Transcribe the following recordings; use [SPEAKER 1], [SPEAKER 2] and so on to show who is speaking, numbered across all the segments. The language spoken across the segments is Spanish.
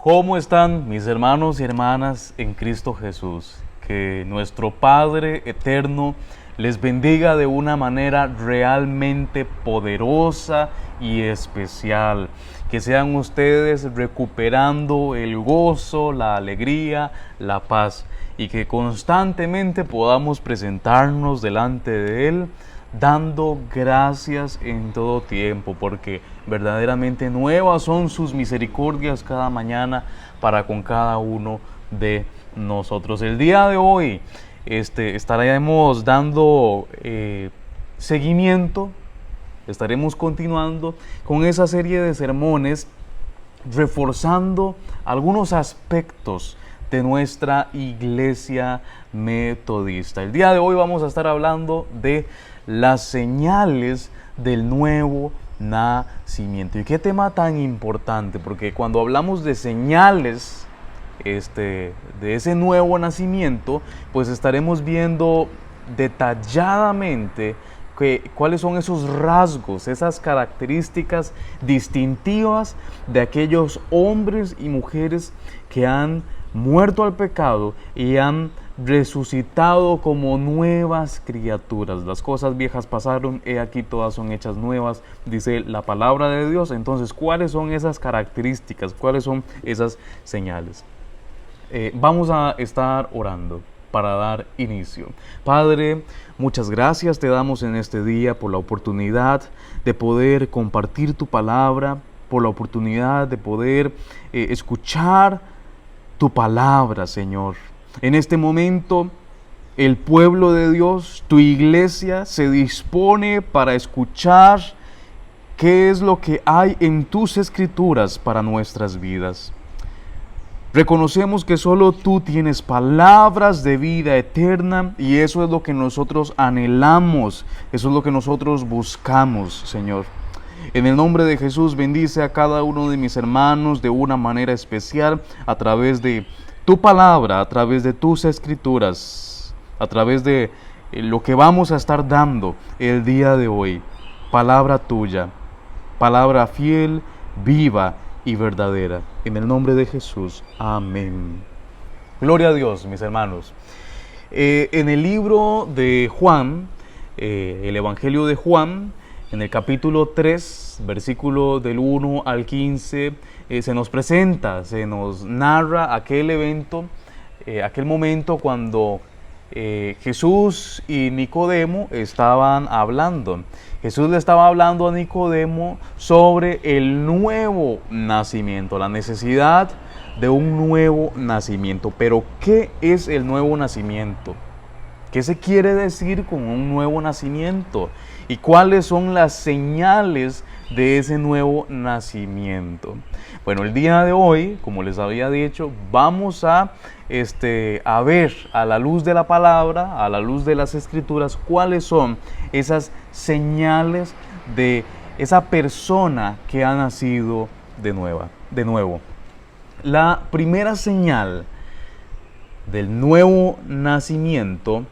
[SPEAKER 1] ¿Cómo están mis hermanos y hermanas en Cristo Jesús? Que nuestro Padre eterno les bendiga de una manera realmente poderosa y especial. Que sean ustedes recuperando el gozo, la alegría, la paz y que constantemente podamos presentarnos delante de Él dando gracias en todo tiempo, porque verdaderamente nuevas son sus misericordias cada mañana para con cada uno de nosotros. El día de hoy estaremos dando seguimiento, estaremos continuando con esa serie de sermones, reforzando algunos aspectos de nuestra iglesia metodista. El día de hoy vamos a estar hablando de las señales del nuevo nacimiento. Y qué tema tan importante, porque cuando hablamos de señales de ese nuevo nacimiento, pues estaremos viendo detalladamente cuáles son esos rasgos, esas características distintivas de aquellos hombres y mujeres que han muerto al pecado y han resucitado como nuevas criaturas. Las cosas viejas pasaron, he aquí todas son hechas nuevas, dice la palabra de Dios. Entonces, ¿cuáles son esas características? ¿Cuáles son esas señales? Vamos a estar orando para dar inicio. Padre, muchas gracias te damos en este día por la oportunidad de poder compartir tu palabra, por la oportunidad de poder escuchar tu palabra, Señor. En este momento, el pueblo de Dios, tu iglesia, se dispone para escuchar qué es lo que hay en tus escrituras para nuestras vidas. Reconocemos que solo tú tienes palabras de vida eterna y eso es lo que nosotros anhelamos, eso es lo que nosotros buscamos, Señor. En el nombre de Jesús, bendice a cada uno de mis hermanos de una manera especial a través de tu palabra, a través de tus escrituras, a través de lo que vamos a estar dando el día de hoy. Palabra tuya, palabra fiel, viva y verdadera. En el nombre de Jesús. Amén. Gloria a Dios, mis hermanos. En el libro de Juan, el Evangelio de Juan, en el capítulo 3, versículo del 1 al 15, se nos presenta, se nos narra aquel evento, aquel momento cuando Jesús y Nicodemo estaban hablando. Jesús le estaba hablando a Nicodemo sobre el nuevo nacimiento, la necesidad de un nuevo nacimiento. Pero, ¿qué es el nuevo nacimiento? ¿Qué se quiere decir con un nuevo nacimiento? ¿Y cuáles son las señales de ese nuevo nacimiento? Bueno, el día de hoy, como les había dicho, vamos a ver a la luz de la palabra, a la luz de las escrituras, cuáles son esas señales de esa persona que ha nacido de nuevo. La primera señal del nuevo nacimiento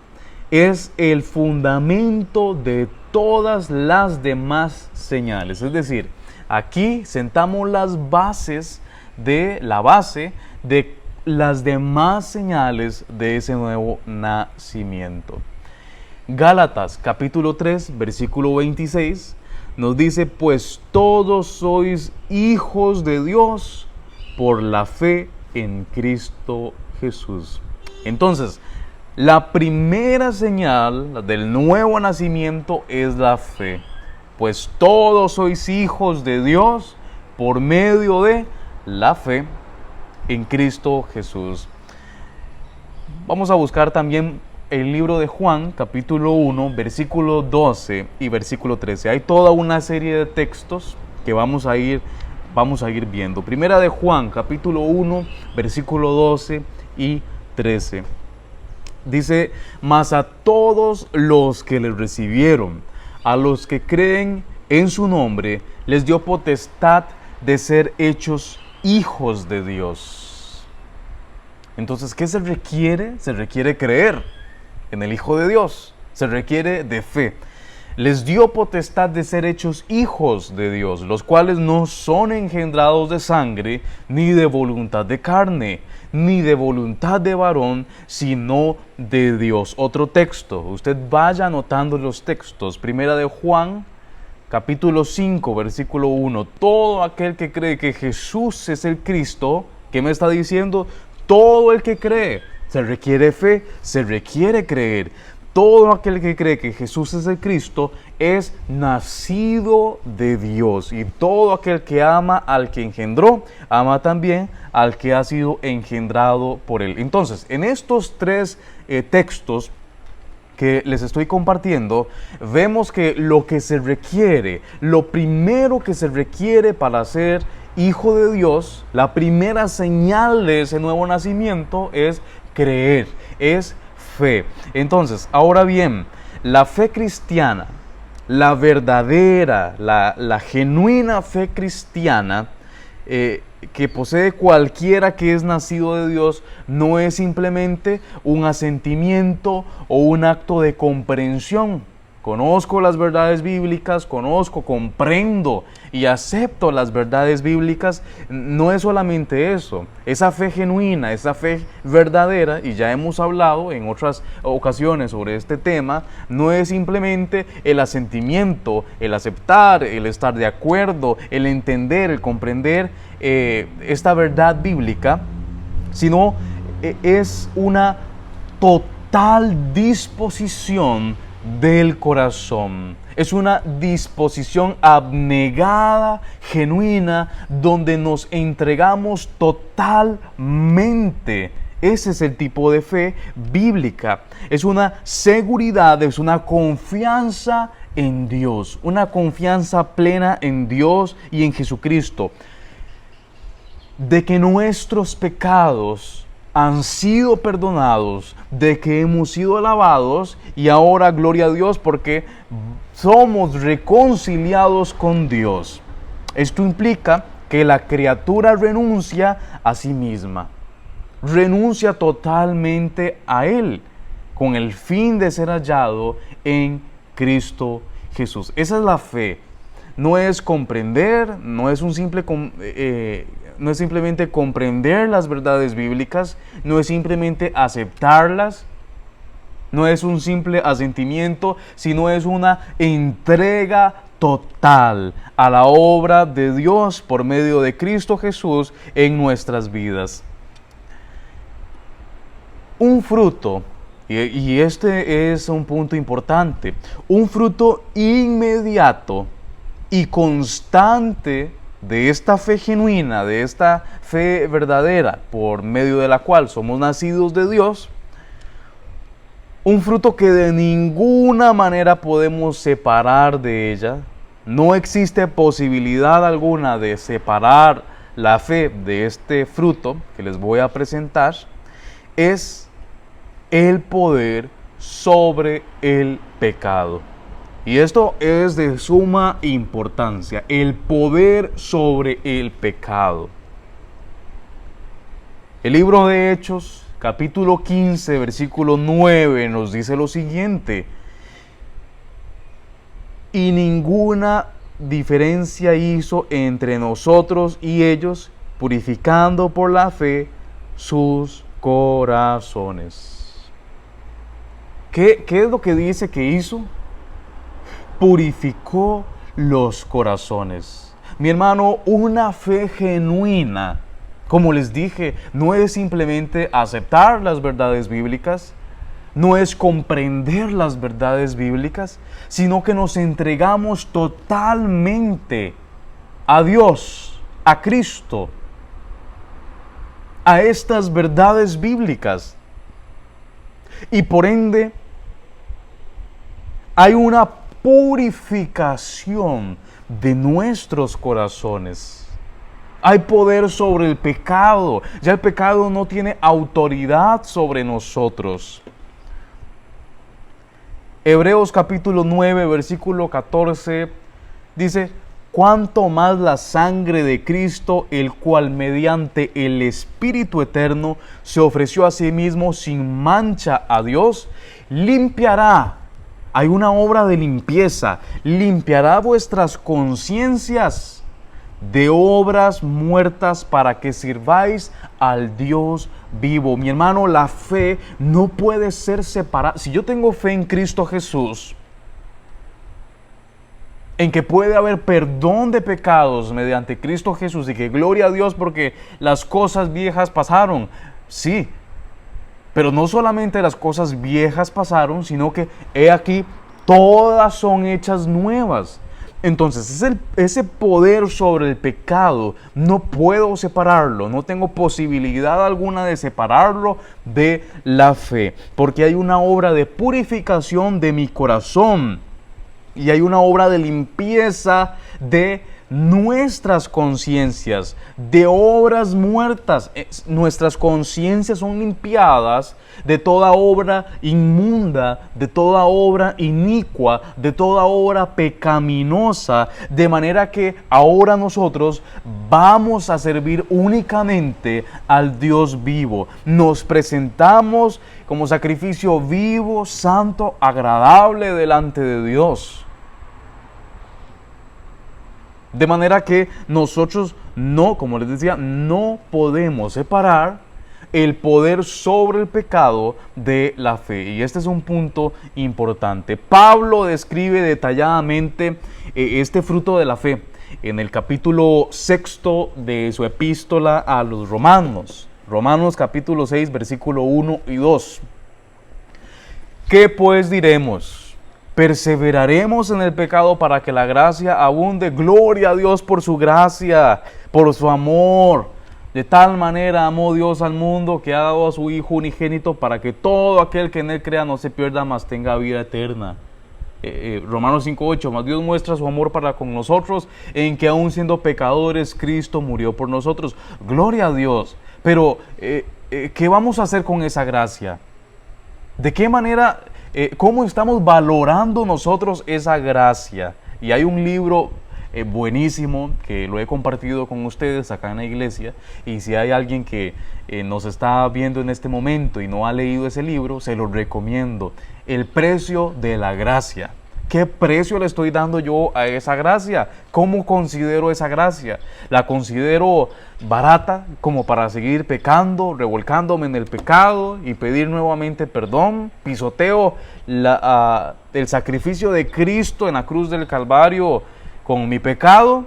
[SPEAKER 1] es el fundamento de todas las demás señales. Es decir, aquí sentamos las bases de las demás señales de ese nuevo nacimiento. Gálatas capítulo 3, versículo 26 nos dice: pues todos sois hijos de Dios por la fe en Cristo Jesús. Entonces, la primera señal del nuevo nacimiento es la fe. Pues todos sois hijos de Dios por medio de la fe en Cristo Jesús. Vamos a buscar también el libro de Juan, capítulo 1, versículo 12 y versículo 13. Hay toda una serie de textos que vamos a ir viendo. Primera de Juan, capítulo 1, versículo 12 y 13. Dice: mas a todos los que le recibieron, a los que creen en su nombre, les dio potestad de ser hechos hijos de Dios. Entonces, ¿qué se requiere? Se requiere creer en el Hijo de Dios. Se requiere de fe. les dio potestad de ser hechos hijos de Dios, los cuales no son engendrados de sangre, ni de voluntad de carne, ni de voluntad de varón, sino de Dios. Otro texto, usted vaya anotando los textos. Primera de Juan, capítulo 5, versículo 1. Todo aquel que cree que Jesús es el Cristo, ¿qué me está diciendo? Todo el que cree, se requiere fe, se requiere creer. Todo aquel que cree que Jesús es el Cristo es nacido de Dios. Y todo aquel que ama al que engendró, ama también al que ha sido engendrado por él. Entonces, en estos tres textos que les estoy compartiendo, vemos que lo que se requiere, lo primero que se requiere para ser hijo de Dios, la primera señal de ese nuevo nacimiento es creer, es fe. Entonces, ahora bien, la fe cristiana, la verdadera, la genuina fe cristiana que posee cualquiera que es nacido de Dios, no es simplemente un asentimiento o un acto de comprensión. Conozco las verdades bíblicas, comprendo y acepto las verdades bíblicas. No es solamente eso. Esa fe genuina, esa fe verdadera, y ya hemos hablado en otras ocasiones sobre este tema, no es simplemente el asentimiento, el aceptar, el estar de acuerdo, el entender, el comprender esta verdad bíblica, sino es una total disposición del corazón. Es una disposición abnegada, genuina, donde nos entregamos totalmente. Ese es el tipo de fe bíblica. Es una seguridad, es una confianza en Dios, una confianza plena en Dios y en Jesucristo, de que nuestros pecados han sido perdonados, de que hemos sido lavados y ahora gloria a Dios porque somos reconciliados con Dios. Esto implica que la criatura renuncia a sí misma, renuncia totalmente a Él, con el fin de ser hallado en Cristo Jesús. Esa es la fe. No es comprender, no es simplemente comprender las verdades bíblicas, no es simplemente aceptarlas, no es un simple asentimiento, sino es una entrega total a la obra de Dios por medio de Cristo Jesús en nuestras vidas. Un fruto, y este es un punto importante, un fruto inmediato y constante de esta fe genuina, de esta fe verdadera, por medio de la cual somos nacidos de Dios, un fruto que de ninguna manera podemos separar de ella. No existe posibilidad alguna de separar la fe de este fruto que les voy a presentar, es el poder sobre el pecado. Y esto es de suma importancia, el poder sobre el pecado. El libro de Hechos, capítulo 15, versículo 9, nos dice lo siguiente: y ninguna diferencia hizo entre nosotros y ellos, purificando por la fe sus corazones. ¿Qué es lo que dice que hizo? Purificó los corazones. Mi hermano, una fe genuina, como les dije, no es simplemente aceptar las verdades bíblicas, no es comprender las verdades bíblicas, sino que nos entregamos totalmente a Dios, a Cristo, a estas verdades bíblicas. Y por ende, hay una purificación de nuestros corazones. Hay poder sobre el pecado. Ya el pecado no tiene autoridad sobre nosotros. Hebreos capítulo 9, versículo 14 dice: cuánto más la sangre de Cristo, el cual mediante el Espíritu eterno se ofreció a sí mismo sin mancha a Dios, limpiará Hay una obra de limpieza. Limpiará vuestras conciencias de obras muertas para que sirváis al Dios vivo. Mi hermano, la fe no puede ser separada. Si yo tengo fe en Cristo Jesús, en que puede haber perdón de pecados mediante Cristo Jesús y que gloria a Dios porque las cosas viejas pasaron. Sí, pero no solamente las cosas viejas pasaron, sino que he aquí, todas son hechas nuevas. Entonces, ese poder sobre el pecado, no puedo separarlo, no tengo posibilidad alguna de separarlo de la fe, porque hay una obra de purificación de mi corazón y hay una obra de limpieza de nuestras conciencias, de obras muertas. Nuestras conciencias son limpiadas de toda obra inmunda, de toda obra inicua, de toda obra pecaminosa, de manera que ahora nosotros vamos a servir únicamente al Dios vivo. Nos presentamos como sacrificio vivo, santo, agradable delante de Dios. De manera que nosotros no, como les decía, no podemos separar el poder sobre el pecado de la fe. Y este es un punto importante. Pablo describe detalladamente este fruto de la fe en el capítulo 6 de su epístola a los Romanos. Romanos capítulo 6, versículo 1 y 2. ¿Qué pues diremos? ¿Perseveraremos en el pecado para que la gracia abunde? Gloria a Dios por su gracia, por su amor. De tal manera amó Dios al mundo que ha dado a su Hijo unigénito para que todo aquel que en él crea no se pierda, mas tenga vida eterna. Romanos 5:8, mas Dios muestra su amor para con nosotros en que aun siendo pecadores Cristo murió por nosotros. Gloria a Dios. Pero, ¿qué vamos a hacer con esa gracia? ¿De qué manera... ¿Cómo estamos valorando nosotros esa gracia? Y hay un libro buenísimo que lo he compartido con ustedes acá en la iglesia, y si hay alguien que nos está viendo en este momento y no ha leído ese libro, se lo recomiendo. El precio de la gracia. ¿Qué precio le estoy dando yo a esa gracia? ¿Cómo considero esa gracia? ¿La considero barata como para seguir pecando, revolcándome en el pecado y pedir nuevamente perdón? ¿Pisoteo el sacrificio de Cristo en la cruz del Calvario con mi pecado?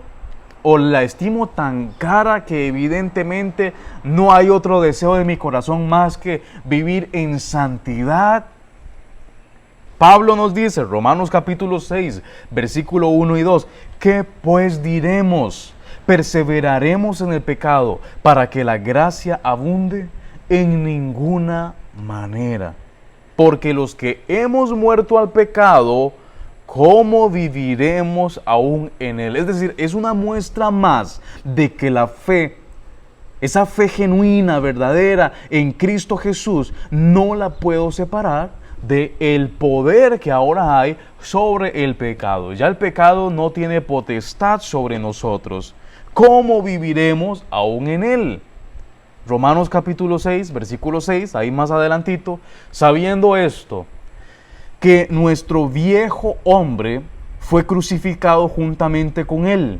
[SPEAKER 1] ¿O la estimo tan cara que evidentemente no hay otro deseo de mi corazón más que vivir en santidad? Pablo nos dice, Romanos capítulo 6, versículo 1 y 2, ¿qué pues diremos? ¿Perseveraremos en el pecado para que la gracia abunde? En ninguna manera. Porque los que hemos muerto al pecado, ¿cómo viviremos aún en él? Es decir, es una muestra más de que la fe, esa fe genuina, verdadera, en Cristo Jesús, no la puedo separar de el poder que ahora hay sobre el pecado. Ya el pecado no tiene potestad sobre nosotros. ¿Cómo viviremos aún en él? Romanos capítulo 6, versículo 6, ahí más adelantito, sabiendo esto, que nuestro viejo hombre fue crucificado juntamente con él,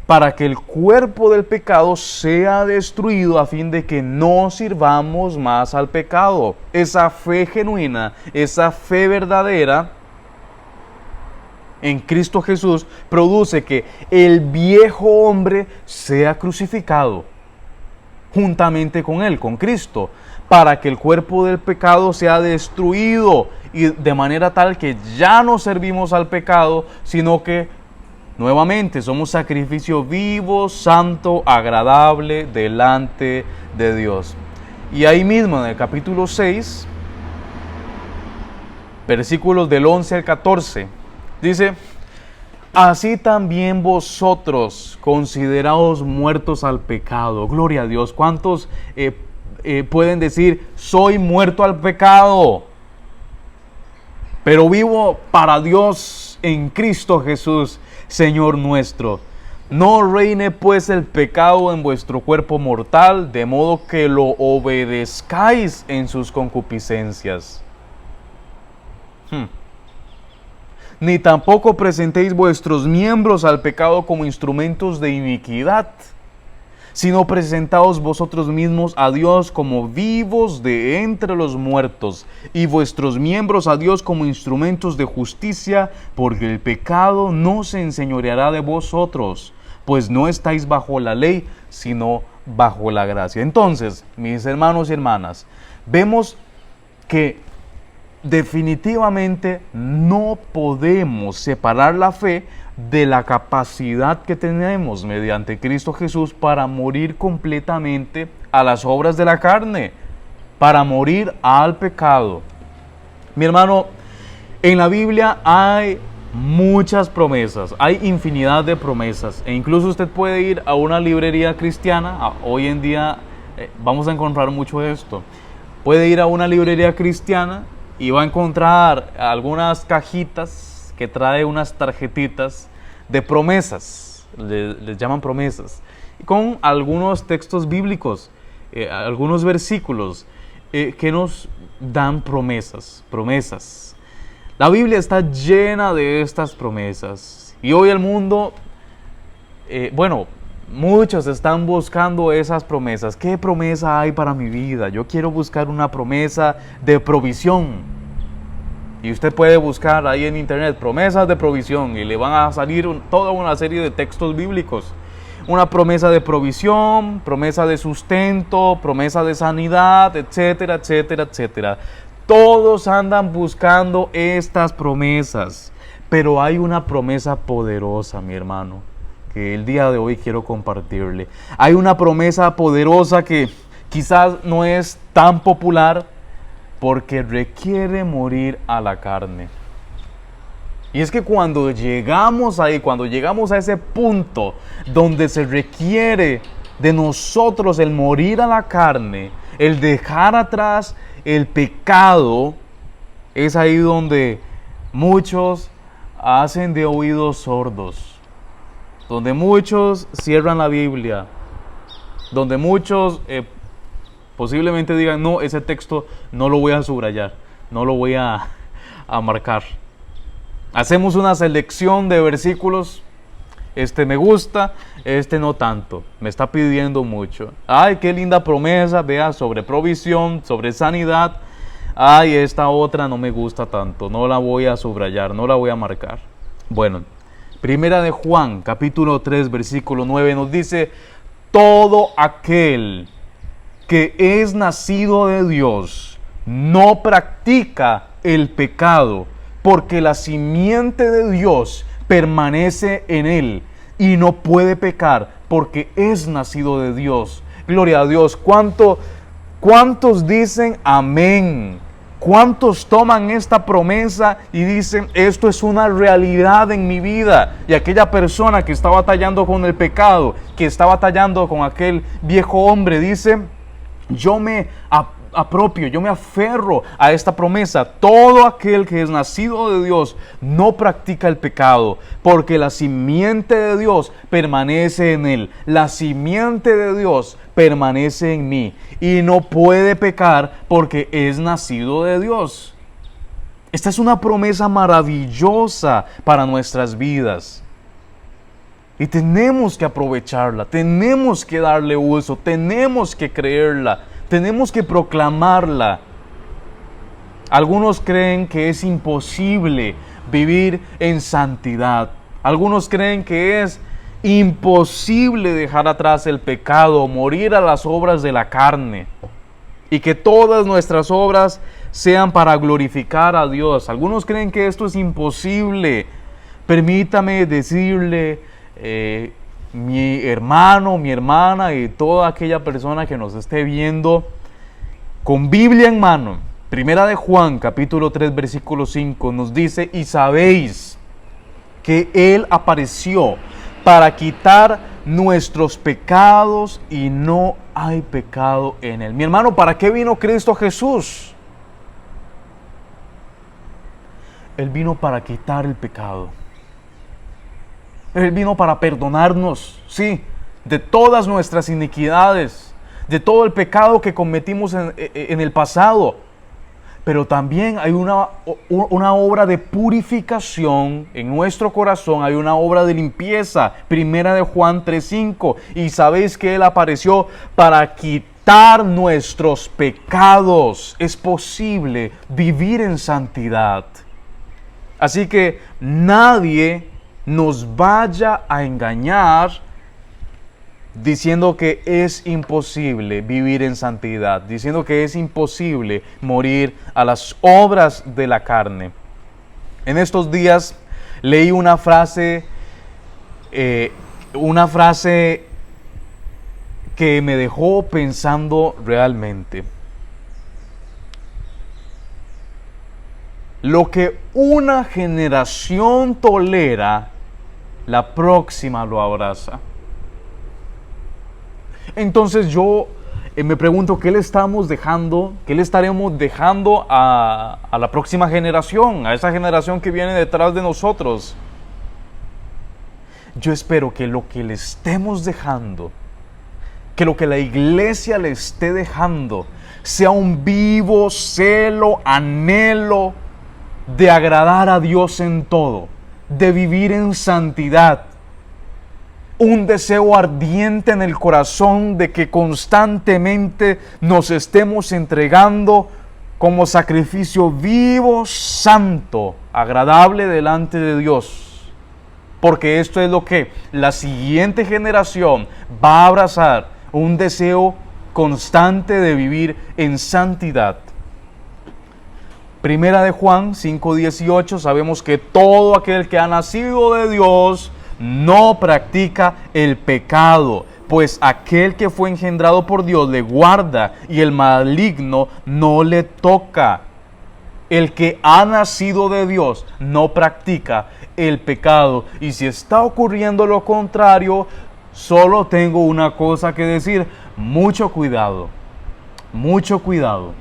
[SPEAKER 1] para que el cuerpo del pecado sea destruido a fin de que no sirvamos más al pecado. Esa fe genuina, esa fe verdadera en Cristo Jesús produce que el viejo hombre sea crucificado juntamente con él, con Cristo, para que el cuerpo del pecado sea destruido y de manera tal que ya no servimos al pecado, sino que nuevamente somos sacrificio vivo, santo, agradable delante de Dios. Y ahí mismo en el capítulo 6, versículos del 11 al 14, dice, así también vosotros consideraos muertos al pecado. Gloria a Dios. ¿Cuántos pueden decir, soy muerto al pecado, pero vivo para Dios en Cristo Jesús, Señor nuestro? No reine pues el pecado en vuestro cuerpo mortal, de modo que lo obedezcáis en sus concupiscencias. ni tampoco presentéis vuestros miembros al pecado como instrumentos de iniquidad, sino presentaos vosotros mismos a Dios como vivos de entre los muertos, y vuestros miembros a Dios como instrumentos de justicia, porque el pecado no se enseñoreará de vosotros, pues no estáis bajo la ley, sino bajo la gracia. Entonces, mis hermanos y hermanas, vemos que definitivamente no podemos separar la fe de la capacidad que tenemos mediante Cristo Jesús para morir completamente a las obras de la carne, para morir al pecado. Mi hermano, en la Biblia hay muchas promesas, hay infinidad de promesas, e incluso usted puede ir a una librería cristiana. Hoy en día vamos a encontrar mucho esto. Puede ir a una librería cristiana y va a encontrar algunas cajitas que trae unas tarjetitas de promesas, les llaman promesas, con algunos textos bíblicos, algunos versículos que nos dan promesas. La Biblia está llena de estas promesas, y hoy el mundo, muchos están buscando esas promesas. ¿Qué promesa hay para mi vida? Yo quiero buscar una promesa de provisión. Y usted puede buscar ahí en internet promesas de provisión y le van a salir toda una serie de textos bíblicos. Una promesa de provisión, promesa de sustento, promesa de sanidad, etcétera, etcétera, etcétera. Todos andan buscando estas promesas, pero hay una promesa poderosa, mi hermano, que el día de hoy quiero compartirle. Hay una promesa poderosa que quizás no es tan popular, porque requiere morir a la carne. Y es que cuando llegamos ahí, cuando llegamos a ese punto donde se requiere de nosotros el morir a la carne, el dejar atrás el pecado, es ahí donde muchos hacen de oídos sordos, donde muchos cierran la Biblia, donde muchos posiblemente digan, no, ese texto no lo voy a subrayar, no lo voy a marcar. Hacemos una selección de versículos, este me gusta, este no tanto, me está pidiendo mucho. Ay, qué linda promesa, vea, sobre provisión, sobre sanidad. Ay, esta otra no me gusta tanto, no la voy a subrayar, no la voy a marcar. Bueno, Primera de Juan, capítulo 3, versículo 9, nos dice, todo aquel que es nacido de Dios no practica el pecado, porque la simiente de Dios permanece en él y no puede pecar porque es nacido de Dios. Gloria a Dios. ¿Cuántos dicen amén? ¿Cuántos toman esta promesa y dicen, esto es una realidad en mi vida? Y aquella persona que está batallando con el pecado, que está batallando con aquel viejo hombre, dice, yo me apropio, yo me aferro a esta promesa. Todo aquel que es nacido de Dios no practica el pecado, porque la simiente de Dios permanece en él. La simiente de Dios permanece en mí y no puede pecar porque es nacido de Dios. Esta es una promesa maravillosa para nuestras vidas. Y tenemos que aprovecharla, tenemos que darle uso, tenemos que creerla, tenemos que proclamarla. Algunos creen que es imposible vivir en santidad. Algunos creen que es imposible dejar atrás el pecado, morir a las obras de la carne. Y que todas nuestras obras sean para glorificar a Dios. Algunos creen que esto es imposible. Permítame decirle, mi hermano, mi hermana y toda aquella persona que nos esté viendo con Biblia en mano, Primera de Juan, capítulo 3, versículo 5, nos dice, y sabéis que Él apareció para quitar nuestros pecados y no hay pecado en Él. Mi hermano, ¿para qué vino Cristo Jesús? Él vino para quitar el pecado. Él vino para perdonarnos, sí, de todas nuestras iniquidades, de todo el pecado que cometimos en el pasado. pero también hay una obra de purificación en nuestro corazón, hay una obra de limpieza. Primera de Juan 3:5, y sabéis que Él apareció para quitar nuestros pecados. Es posible vivir en santidad. Así que nadie nos vaya a engañar diciendo que es imposible vivir en santidad, diciendo que es imposible morir a las obras de la carne. En estos días leí una frase que me dejó pensando realmente. Lo que una generación tolera, la próxima lo abraza. Entonces yo me pregunto, ¿qué le estaremos dejando a la próxima generación, a esa generación que viene detrás de nosotros? Yo espero que lo que le estemos dejando, que lo que la iglesia le esté dejando, sea un vivo celo, anhelo de agradar a Dios en todo, de vivir en santidad. Un deseo ardiente en el corazón de que constantemente nos estemos entregando como sacrificio vivo, santo, agradable delante de Dios. Porque esto es lo que la siguiente generación va a abrazar, un deseo constante de vivir en santidad. Primera de Juan 5:18, sabemos que todo aquel que ha nacido de Dios no practica el pecado, pues aquel que fue engendrado por Dios le guarda y el maligno no le toca. El que ha nacido de Dios no practica el pecado. Y si está ocurriendo lo contrario, solo tengo una cosa que decir: mucho cuidado, mucho cuidado.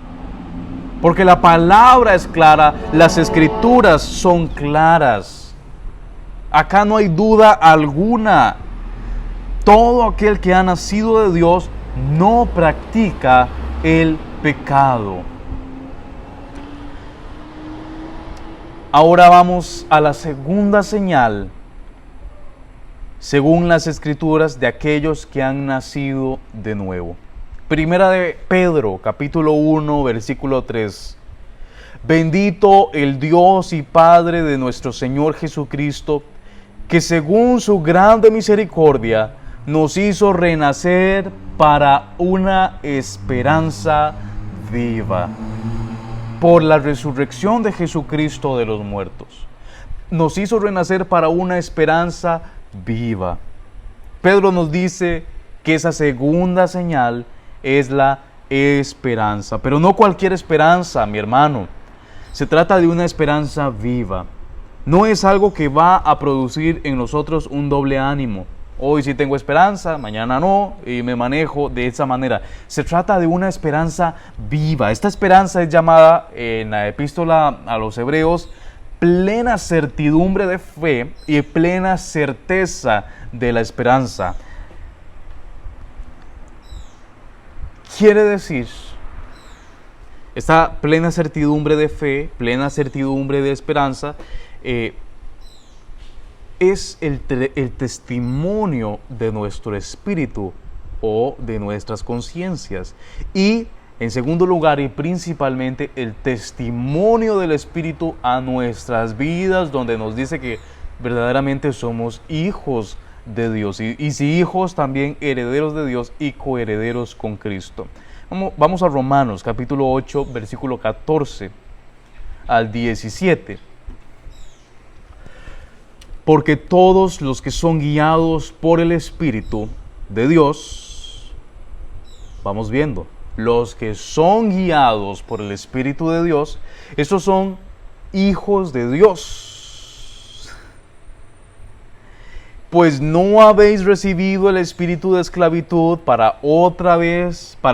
[SPEAKER 1] Porque la palabra es clara, las escrituras son claras. Acá no hay duda alguna. Todo aquel que ha nacido de Dios no practica el pecado. Ahora vamos a la segunda señal, según las escrituras, de aquellos que han nacido de nuevo. Primera de Pedro, capítulo 1, versículo 3. Bendito el Dios y Padre de nuestro Señor Jesucristo, que según su grande misericordia nos hizo renacer para una esperanza viva, por la resurrección de Jesucristo de los muertos. Nos hizo renacer para una esperanza viva. Pedro nos dice que esa segunda señal es la esperanza, pero no cualquier esperanza, mi hermano. Se trata de una esperanza viva. No es algo que va a producir en nosotros un doble ánimo. Hoy sí tengo esperanza, mañana no, y me manejo de esa manera. Se trata de una esperanza viva. Esta esperanza es llamada en la epístola a los Hebreos plena certidumbre de fe y plena certeza de la esperanza. Quiere decir, esta plena certidumbre de fe, plena certidumbre de esperanza, es el testimonio de nuestro espíritu o de nuestras conciencias. Y en segundo lugar y principalmente el testimonio del Espíritu a nuestras vidas, donde nos dice que verdaderamente somos hijos de Dios. Y si hijos, también herederos de Dios y coherederos con Cristo. Vamos a Romanos capítulo 8, versículo 14 al 17. Porque todos los que son guiados por el Espíritu de Dios, vamos viendo, los que son guiados por el Espíritu de Dios, estos son hijos de Dios. Pues no habéis recibido el espíritu de esclavitud para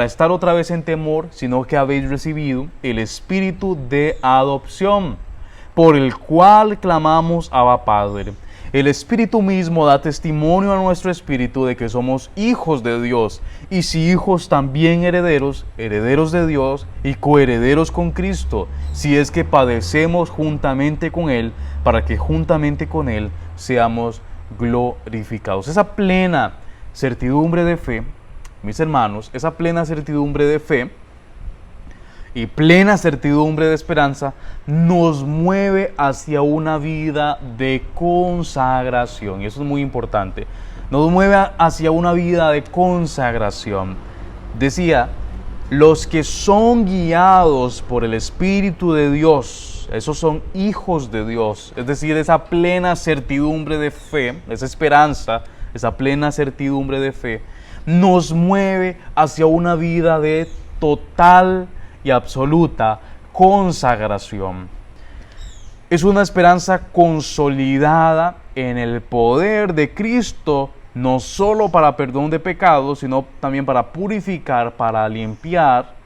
[SPEAKER 1] estar otra vez en temor, sino que habéis recibido el espíritu de adopción, por el cual clamamos Abba Padre. El Espíritu mismo da testimonio a nuestro espíritu de que somos hijos de Dios, y si hijos también herederos, herederos de Dios y coherederos con Cristo, si es que padecemos juntamente con Él, para que juntamente con Él seamos glorificados. Esa plena certidumbre de fe, mis hermanos, esa plena certidumbre de fe y plena certidumbre de esperanza nos mueve hacia una vida de consagración. Y eso es muy importante. Nos mueve hacia una vida de consagración. Decía, los que son guiados por el Espíritu de Dios, esos son hijos de Dios. Es decir, esa plena certidumbre de fe, esa esperanza, esa plena certidumbre de fe, nos mueve hacia una vida de total y absoluta consagración. Es una esperanza consolidada en el poder de Cristo, no solo para perdón de pecados, sino también para purificar, para limpiar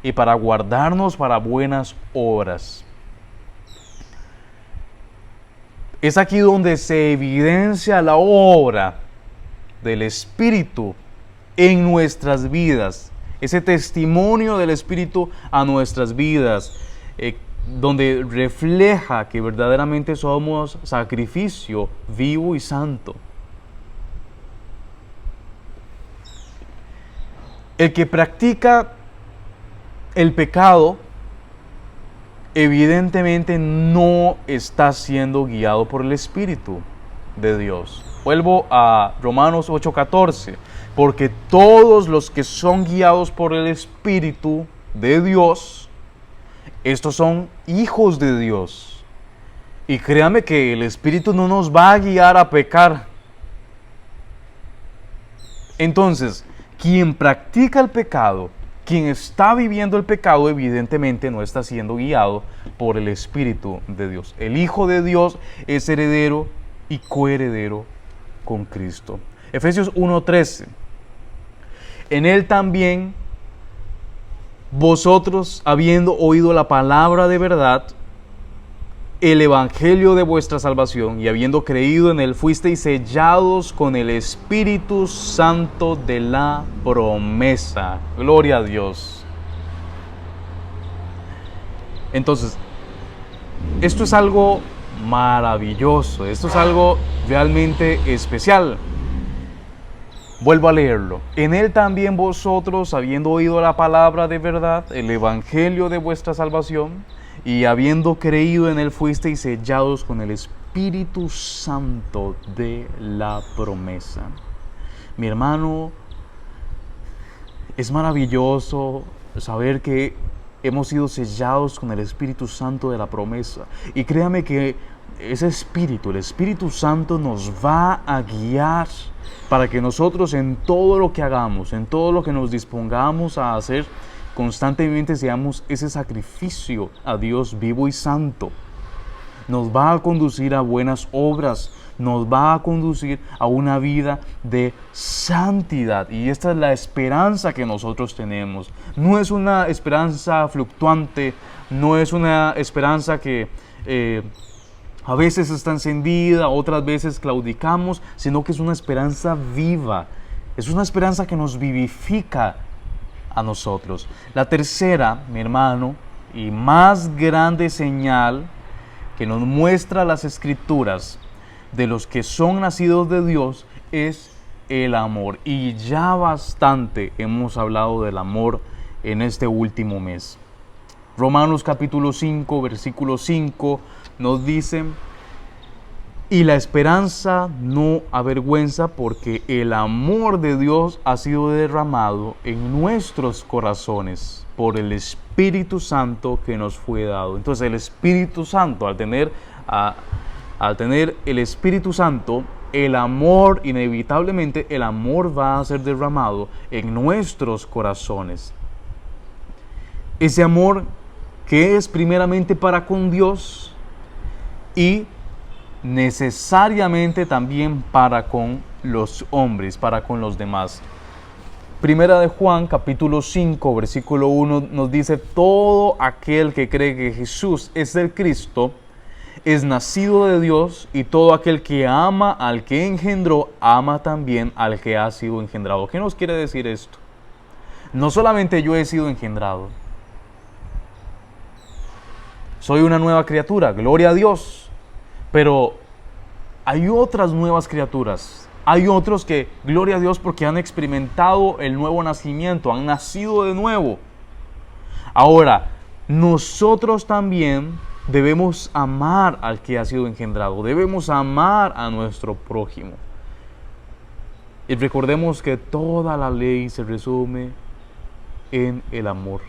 [SPEAKER 1] y para guardarnos para buenas obras. Es aquí donde se evidencia la obra del Espíritu en nuestras vidas. Ese testimonio del Espíritu a nuestras vidas, donde refleja que verdaderamente somos sacrificio vivo y santo. El que practica el pecado, evidentemente no está siendo guiado por el Espíritu de Dios. Vuelvo a Romanos 8:14. Porque todos los que son guiados por el Espíritu de Dios, estos son hijos de Dios. Y créame que el Espíritu no nos va a guiar a pecar. Entonces, quien practica el pecado, quien está viviendo el pecado, evidentemente no está siendo guiado por el Espíritu de Dios. El Hijo de Dios es heredero y coheredero con Cristo. Efesios 1:13. En Él también vosotros, habiendo oído la palabra de verdad, el evangelio de vuestra salvación, y habiendo creído en Él, fuisteis sellados con el Espíritu Santo de la promesa. Gloria a Dios. Entonces, esto es algo maravilloso, esto es algo realmente especial. Vuelvo a leerlo. En Él también vosotros, habiendo oído la palabra de verdad, el evangelio de vuestra salvación, y habiendo creído en Él, fuisteis sellados con el Espíritu Santo de la promesa. Mi hermano, es maravilloso saber que hemos sido sellados con el Espíritu Santo de la promesa. Y créame que ese Espíritu, el Espíritu Santo, nos va a guiar para que nosotros en todo lo que hagamos, en todo lo que nos dispongamos a hacer, constantemente seamos ese sacrificio a Dios vivo y santo. Nos va a conducir a buenas obras, nos va a conducir a una vida de santidad. Y esta es la esperanza que nosotros tenemos. No es una esperanza fluctuante, no es una esperanza que a veces está encendida, otras veces claudicamos, sino que es una esperanza viva. Es una esperanza que nos vivifica a nosotros. La tercera, mi hermano, y más grande señal que nos muestra las Escrituras de los que son nacidos de Dios es el amor. Y ya bastante hemos hablado del amor en este último mes. Romanos capítulo 5, versículo 5 nos dice: y la esperanza no avergüenza, porque el amor de Dios ha sido derramado en nuestros corazones por el Espíritu Santo que nos fue dado. Entonces el Espíritu Santo, al tener el Espíritu Santo, el amor, inevitablemente el amor va a ser derramado en nuestros corazones. Ese amor que es primeramente para con Dios y necesariamente también para con los hombres, para con los demás. Primera de Juan, capítulo 5, versículo 1 nos dice: todo aquel que cree que Jesús es el Cristo, es nacido de Dios, y todo aquel que ama al que engendró, ama también al que ha sido engendrado. ¿Qué nos quiere decir esto? No solamente yo he sido engendrado, soy una nueva criatura, gloria a Dios, pero hay otras nuevas criaturas. Hay otros que, gloria a Dios, porque han experimentado el nuevo nacimiento, han nacido de nuevo. Ahora, nosotros también debemos amar al que ha sido engendrado, debemos amar a nuestro prójimo. Y recordemos que toda la ley se resume en el amor.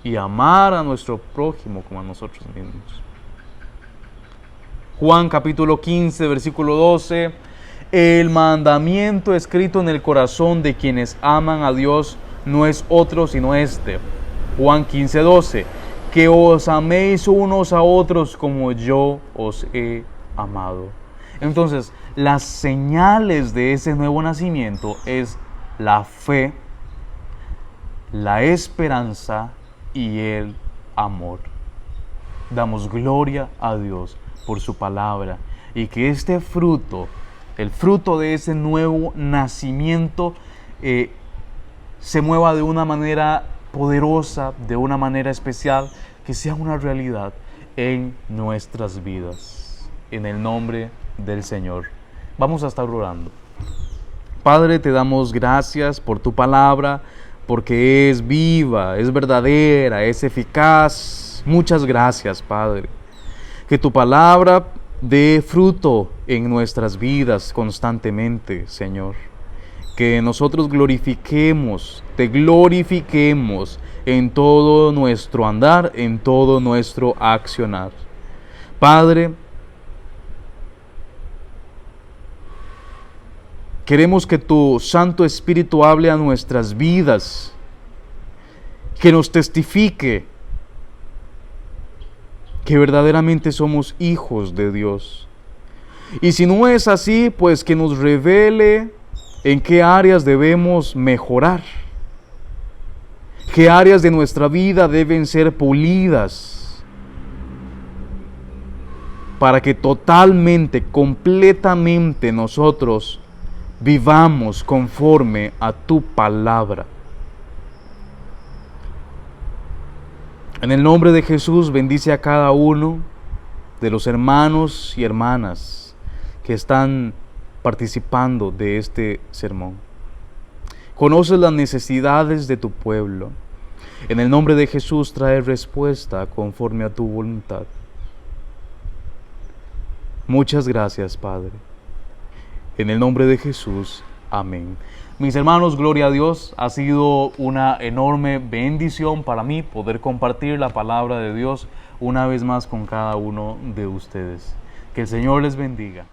[SPEAKER 1] Y amar a nuestro prójimo como a nosotros mismos. Juan capítulo 15, versículo 12. El mandamiento escrito en el corazón de quienes aman a Dios no es otro sino este. Juan 15, 12. Que os améis unos a otros como yo os he amado. Entonces, las señales de ese nuevo nacimiento es la fe, la esperanza y el amor. Damos gloria a Dios por su palabra, y que este fruto, el fruto de ese nuevo nacimiento, se mueva de una manera poderosa, de una manera especial, que sea una realidad en nuestras vidas. En el nombre del Señor. Vamos a estar orando. Padre, te damos gracias por tu palabra, porque es viva, es verdadera, es eficaz. Muchas gracias, Padre. Que tu palabra dé fruto en nuestras vidas constantemente, Señor. Que nosotros te glorifiquemos en todo nuestro andar, en todo nuestro accionar. Padre, queremos que tu Santo Espíritu hable a nuestras vidas, que nos testifique que verdaderamente somos hijos de Dios. Y si no es así, pues que nos revele en qué áreas debemos mejorar, qué áreas de nuestra vida deben ser pulidas, para que totalmente, completamente nosotros vivamos conforme a tu palabra. En el nombre de Jesús, bendice a cada uno de los hermanos y hermanas que están participando de este sermón. Conoces las necesidades de tu pueblo. En el nombre de Jesús, trae respuesta conforme a tu voluntad. Muchas gracias, Padre. En el nombre de Jesús, amén. Mis hermanos, gloria a Dios. Ha sido una enorme bendición para mí poder compartir la palabra de Dios una vez más con cada uno de ustedes. Que el Señor les bendiga.